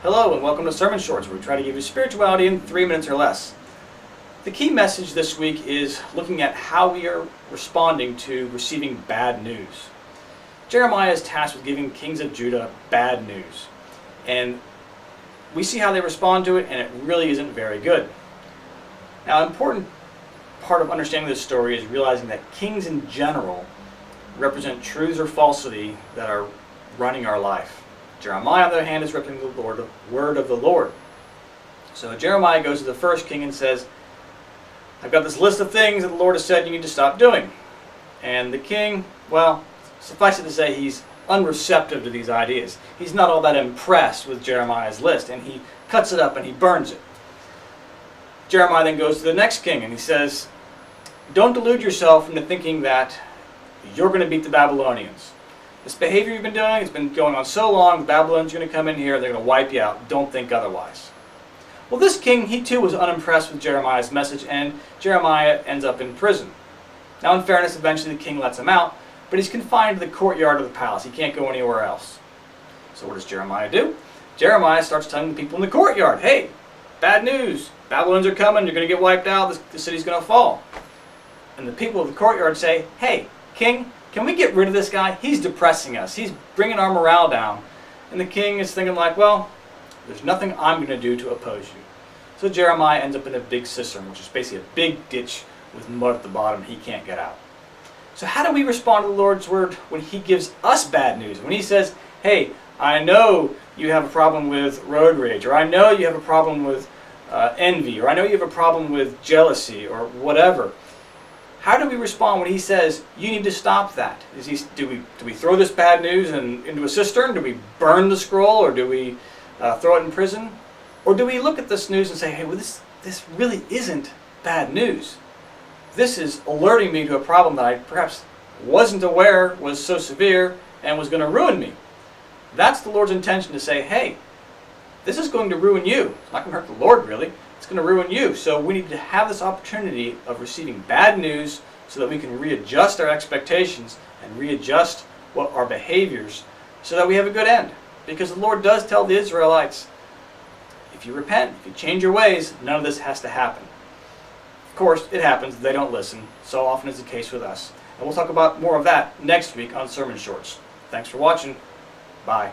Hello and welcome to Sermon Shorts, where we try to give you spirituality in 3 minutes or less. The key message this week is looking at how we are responding to receiving bad news. Jeremiah is tasked with giving kings of Judah bad news. And we see how they respond to it, and it really isn't very good. Now, an important part of understanding this story is realizing that kings in general represent truths or falsity that are running our life. Jeremiah, on the other hand, is representing the word of the Lord. So Jeremiah goes to the first king and says, I've got this list of things that the Lord has said you need to stop doing. And the king, well, suffice it to say, he's unreceptive to these ideas. He's not all that impressed with Jeremiah's list, and he cuts it up and he burns it. Jeremiah then goes to the next king and he says, don't delude yourself into thinking that you're going to beat the Babylonians. This behavior you've been doing, it's been going on so long, the Babylonians are going to come in here, they're going to wipe you out. Don't think otherwise. Well, this king, he too was unimpressed with Jeremiah's message, and Jeremiah ends up in prison. Now, in fairness, eventually the king lets him out, but he's confined to the courtyard of the palace. He can't go anywhere else. So what does Jeremiah do? Jeremiah starts telling the people in the courtyard, hey, bad news. Babylonians are coming, you're going to get wiped out, the city's going to fall. And the people of the courtyard say, hey, king, can we get rid of this guy? He's depressing us. He's bringing our morale down. And the king is thinking like, well, there's nothing I'm going to do to oppose you. So Jeremiah ends up in a big cistern, which is basically a big ditch with mud at the bottom he can't get out. So how do we respond to the Lord's word when he gives us bad news? When he says, hey, I know you have a problem with road rage, or I know you have a problem with envy, or I know you have a problem with jealousy, or whatever. How do we respond when he says, you need to stop that? Do we throw this bad news into a cistern? Do we burn the scroll? Or do we throw it in prison? Or do we look at this news and say, hey, well, this really isn't bad news. This is alerting me to a problem that I perhaps wasn't aware was so severe and was going to ruin me. That's the Lord's intention, to say, hey, this is going to ruin you. It's not going to hurt the Lord, really. It's going to ruin you. So we need to have this opportunity of receiving bad news so that we can readjust our expectations and readjust what our behaviors so that we have a good end. Because the Lord does tell the Israelites, if you repent, if you change your ways, none of this has to happen. Of course, it happens. They don't listen. So often is the case with us. And we'll talk about more of that next week on Sermon Shorts. Thanks for watching. Bye.